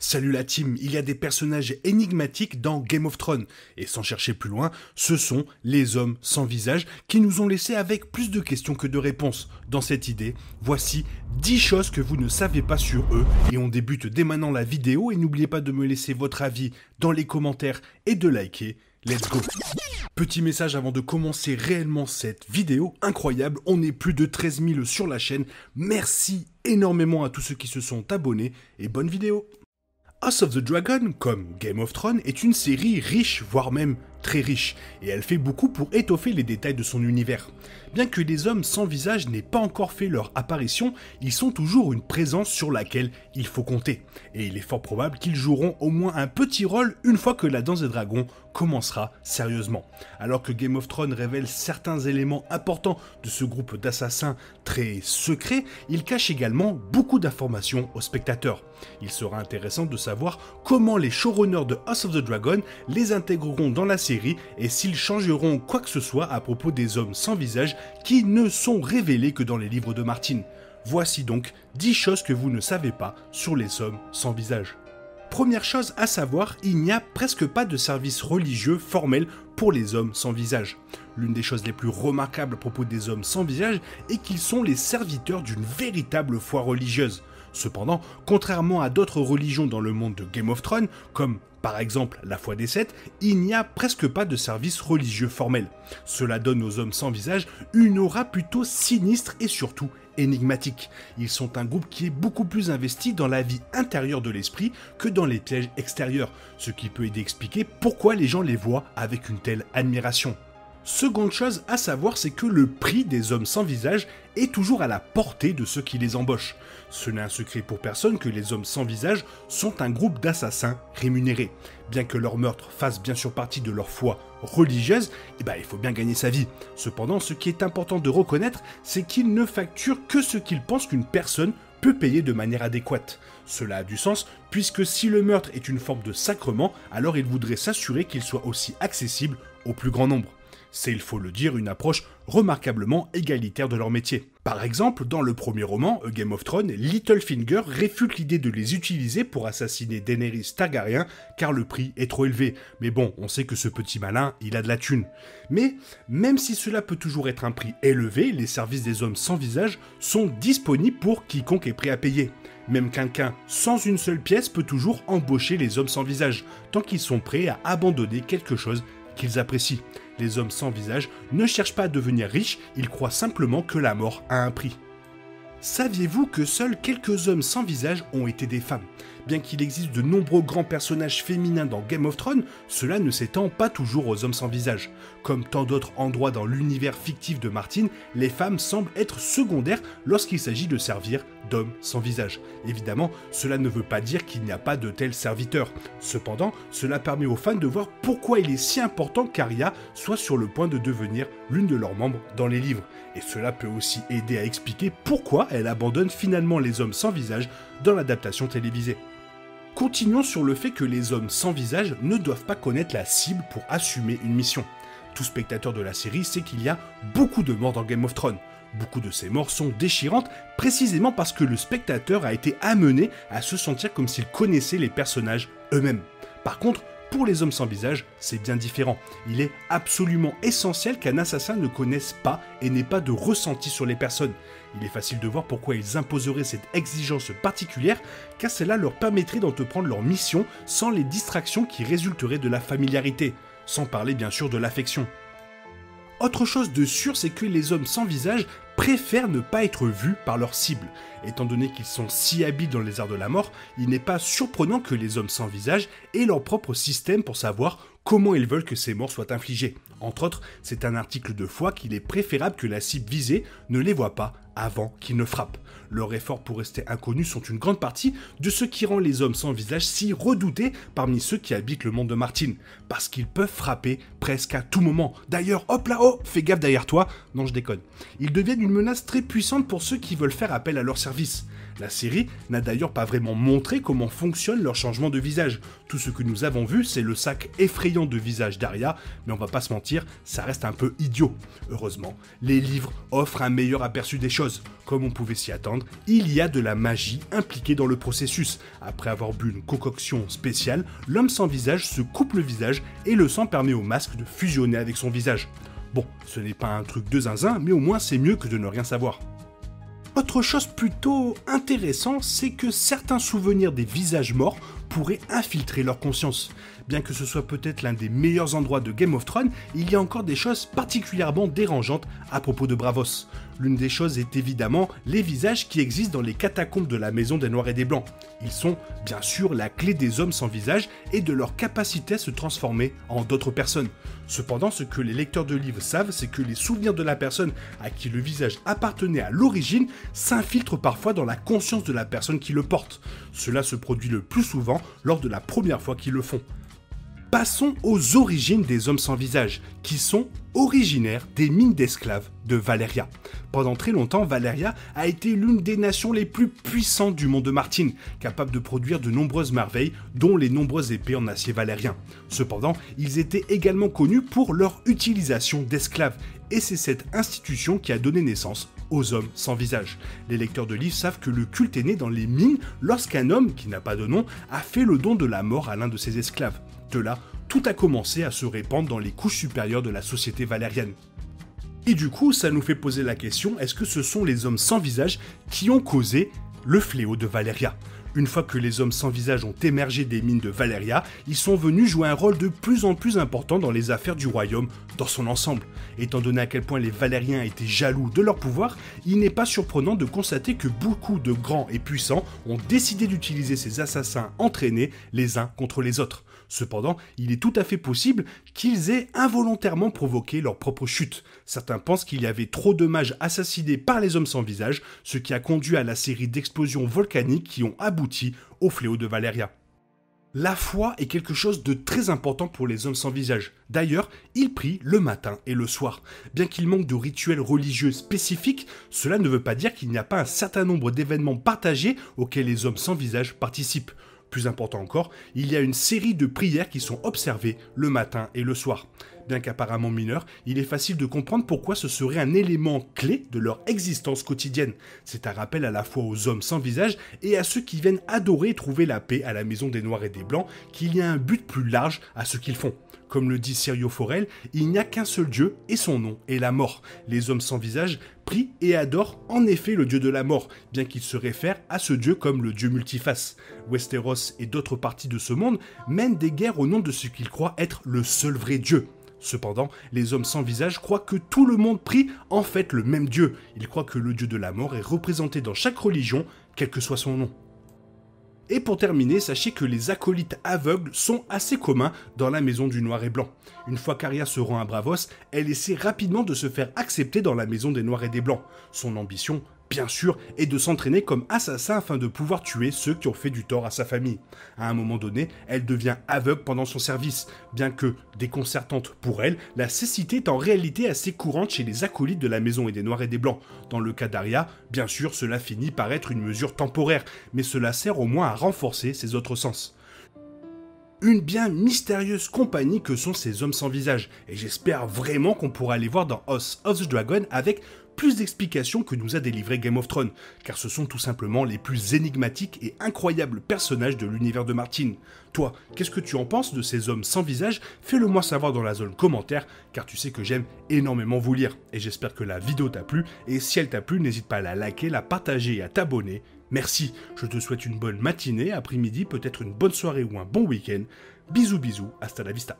Salut la team, il y a des personnages énigmatiques dans Game of Thrones, et sans chercher plus loin, ce sont les hommes sans visage qui nous ont laissé avec plus de questions que de réponses. Dans cette idée, voici 10 choses que vous ne savez pas sur eux, et on débute dès maintenant la vidéo, et n'oubliez pas de me laisser votre avis dans les commentaires et de liker. Let's go! Petit message avant de commencer réellement cette vidéo, incroyable, on est plus de 13 000 sur la chaîne, merci énormément à tous ceux qui se sont abonnés, et bonne vidéo! House of the Dragon, comme Game of Thrones, est une série riche, voire même très riche, et elle fait beaucoup pour étoffer les détails de son univers. Bien que les hommes sans visage n'aient pas encore fait leur apparition, ils sont toujours une présence sur laquelle il faut compter, et il est fort probable qu'ils joueront au moins un petit rôle une fois que la Danse des Dragons commencera sérieusement. Alors que Game of Thrones révèle certains éléments importants de ce groupe d'assassins très secret, il cache également beaucoup d'informations aux spectateurs. Il sera intéressant de savoir comment les showrunners de House of the Dragon les intégreront dans la série et s'ils changeront quoi que ce soit à propos des hommes sans visage qui ne sont révélés que dans les livres de Martin. Voici donc 10 choses que vous ne savez pas sur les hommes sans visage. Première chose à savoir, il n'y a presque pas de service religieux formel pour les hommes sans visage. L'une des choses les plus remarquables à propos des hommes sans visage est qu'ils sont les serviteurs d'une véritable foi religieuse. Cependant, contrairement à d'autres religions dans le monde de Game of Thrones, comme par exemple la foi des Sept, il n'y a presque pas de service religieux formel. Cela donne aux hommes sans visage une aura plutôt sinistre et surtout énigmatique. Ils sont un groupe qui est beaucoup plus investi dans la vie intérieure de l'esprit que dans les pièges extérieurs, ce qui peut aider à expliquer pourquoi les gens les voient avec une telle admiration. Seconde chose à savoir, c'est que le prix des hommes sans visage est toujours à la portée de ceux qui les embauchent. Ce n'est un secret pour personne que les hommes sans visage sont un groupe d'assassins rémunérés. Bien que leur meurtre fasse bien sûr partie de leur foi religieuse, il faut bien gagner sa vie. Cependant, ce qui est important de reconnaître, c'est qu'ils ne facturent que ce qu'ils pensent qu'une personne peut payer de manière adéquate. Cela a du sens, puisque si le meurtre est une forme de sacrement, alors ils voudraient s'assurer qu'il soit aussi accessible au plus grand nombre. C'est, il faut le dire, une approche remarquablement égalitaire de leur métier. Par exemple, dans le premier roman, A Game of Thrones, Littlefinger réfute l'idée de les utiliser pour assassiner Daenerys Targaryen car le prix est trop élevé. Mais bon, on sait que ce petit malin, il a de la thune. Mais, même si cela peut toujours être un prix élevé, les services des hommes sans visage sont disponibles pour quiconque est prêt à payer. Même quelqu'un sans une seule pièce peut toujours embaucher les hommes sans visage, tant qu'ils sont prêts à abandonner quelque chose qu'ils apprécient. Les hommes sans visage ne cherchent pas à devenir riches, ils croient simplement que la mort a un prix. Saviez-vous que seuls quelques hommes sans visage ont été des femmes? Bien qu'il existe de nombreux grands personnages féminins dans Game of Thrones, cela ne s'étend pas toujours aux hommes sans visage. Comme tant d'autres endroits dans l'univers fictif de Martin, les femmes semblent être secondaires lorsqu'il s'agit de servir d'hommes sans visage. Évidemment, cela ne veut pas dire qu'il n'y a pas de tels serviteurs. Cependant, cela permet aux fans de voir pourquoi il est si important qu'Arya soit sur le point de devenir l'une de leurs membres dans les livres. Et cela peut aussi aider à expliquer pourquoi elle abandonne finalement les hommes sans visage dans l'adaptation télévisée. Continuons sur le fait que les hommes sans visage ne doivent pas connaître la cible pour assumer une mission. Tout spectateur de la série sait qu'il y a beaucoup de morts dans Game of Thrones. Beaucoup de ces morts sont déchirantes précisément parce que le spectateur a été amené à se sentir comme s'il connaissait les personnages eux-mêmes. Par contre, pour les hommes sans visage, c'est bien différent. Il est absolument essentiel qu'un assassin ne connaisse pas et n'ait pas de ressenti sur les personnes. Il est facile de voir pourquoi ils imposeraient cette exigence particulière, car cela leur permettrait d'entreprendre leur mission sans les distractions qui résulteraient de la familiarité, sans parler bien sûr de l'affection. Autre chose de sûr, c'est que les hommes sans visage préfèrent ne pas être vus par leur cible. Étant donné qu'ils sont si habiles dans les arts de la mort, il n'est pas surprenant que les hommes sans visage aient leur propre système pour savoir comment ils veulent que ces morts soient infligées. Entre autres, c'est un article de foi qu'il est préférable que la cible visée ne les voit pas avant qu'ils ne frappent. Leurs efforts pour rester inconnus sont une grande partie de ce qui rend les hommes sans visage si redoutés parmi ceux qui habitent le monde de Martin, parce qu'ils peuvent frapper presque à tout moment. D'ailleurs, hop là, oh, fais gaffe derrière toi, non je déconne. Ils deviennent une menace très puissante pour ceux qui veulent faire appel à leur service. La série n'a d'ailleurs pas vraiment montré comment fonctionne leur changement de visage. Tout ce que nous avons vu, c'est le sac effrayant de visage d'Arya, mais on va pas se mentir, ça reste un peu idiot. Heureusement, les livres offrent un meilleur aperçu des choses. Comme on pouvait s'y attendre, il y a de la magie impliquée dans le processus. Après avoir bu une concoction spéciale, l'homme sans visage se coupe le visage et le sang permet au masque de fusionner avec son visage. Bon, ce n'est pas un truc de zinzin, mais au moins c'est mieux que de ne rien savoir. Autre chose plutôt intéressante, c'est que certains souvenirs des visages morts pourraient infiltrer leur conscience. Bien que ce soit peut-être l'un des meilleurs endroits de Game of Thrones, il y a encore des choses particulièrement dérangeantes à propos de Braavos. L'une des choses est évidemment les visages qui existent dans les catacombes de la Maison des Noirs et des Blancs. Ils sont bien sûr la clé des hommes sans visage et de leur capacité à se transformer en d'autres personnes. Cependant, ce que les lecteurs de livres savent, c'est que les souvenirs de la personne à qui le visage appartenait à l'origine s'infiltrent parfois dans la conscience de la personne qui le porte. Cela se produit le plus souvent lors de la première fois qu'ils le font. Passons aux origines des hommes sans visage, qui sont originaires des mines d'esclaves de Valyria. Pendant très longtemps, Valyria a été l'une des nations les plus puissantes du monde de Martine, capable de produire de nombreuses merveilles, dont les nombreuses épées en acier valérien. Cependant, ils étaient également connus pour leur utilisation d'esclaves, et c'est cette institution qui a donné naissance aux hommes sans visage. Les lecteurs de livres savent que le culte est né dans les mines lorsqu'un homme, qui n'a pas de nom, a fait le don de la mort à l'un de ses esclaves. De là, tout a commencé à se répandre dans les couches supérieures de la société valérienne. Et du coup, ça nous fait poser la question, est-ce que ce sont les hommes sans visage qui ont causé le fléau de Valyria ? Une fois que les hommes sans visage ont émergé des mines de Valyria, ils sont venus jouer un rôle de plus en plus important dans les affaires du royaume dans son ensemble. Étant donné à quel point les Valériens étaient jaloux de leur pouvoir, il n'est pas surprenant de constater que beaucoup de grands et puissants ont décidé d'utiliser ces assassins entraînés les uns contre les autres. Cependant, il est tout à fait possible qu'ils aient involontairement provoqué leur propre chute. Certains pensent qu'il y avait trop de mages assassinés par les hommes sans visage, ce qui a conduit à la série d'explosions volcaniques qui ont abouti au fléau de Valyria. La foi est quelque chose de très important pour les hommes sans visage. D'ailleurs, ils prient le matin et le soir. Bien qu'il manque de rituels religieux spécifiques, cela ne veut pas dire qu'il n'y a pas un certain nombre d'événements partagés auxquels les hommes sans visage participent. Plus important encore, il y a une série de prières qui sont observées le matin et le soir. Bien qu'apparemment mineur, il est facile de comprendre pourquoi ce serait un élément clé de leur existence quotidienne. C'est un rappel à la fois aux hommes sans visage et à ceux qui viennent adorer et trouver la paix à la Maison des Noirs et des Blancs qu'il y a un but plus large à ce qu'ils font. Comme le dit Syrio Forel, il n'y a qu'un seul dieu et son nom est la mort. Les hommes sans visage prient et adorent en effet le dieu de la mort, bien qu'ils se réfèrent à ce dieu comme le dieu multiface. Westeros et d'autres parties de ce monde mènent des guerres au nom de ce qu'ils croient être le seul vrai dieu. Cependant, les hommes sans visage croient que tout le monde prie en fait le même dieu. Ils croient que le dieu de la mort est représenté dans chaque religion, quel que soit son nom. Et pour terminer, sachez que les acolytes aveugles sont assez communs dans la Maison du Noir et Blanc. Une fois qu'Arya se rend à Braavos, elle essaie rapidement de se faire accepter dans la Maison des Noirs et des Blancs. Son ambition, bien sûr, est de s'entraîner comme assassin afin de pouvoir tuer ceux qui ont fait du tort à sa famille. À un moment donné, elle devient aveugle pendant son service. Bien que déconcertante pour elle, la cécité est en réalité assez courante chez les acolytes de la Maison des Noirs et des Blancs. Dans le cas d'Arya, bien sûr, cela finit par être une mesure temporaire, mais cela sert au moins à renforcer ses autres sens. Une bien mystérieuse compagnie que sont ces hommes sans visage, et j'espère vraiment qu'on pourra les voir dans House of the Dragon avec plus d'explications que nous a délivré Game of Thrones, car ce sont tout simplement les plus énigmatiques et incroyables personnages de l'univers de Martine. Toi, qu'est-ce que tu en penses de ces hommes sans visage? Fais-le moi savoir dans la zone commentaire, car tu sais que j'aime énormément vous lire, et j'espère que la vidéo t'a plu, et si elle t'a plu, n'hésite pas à la liker, la partager et à t'abonner. Merci, je te souhaite une bonne matinée, après-midi, peut-être une bonne soirée ou un bon week-end. Bisous bisous, hasta la vista.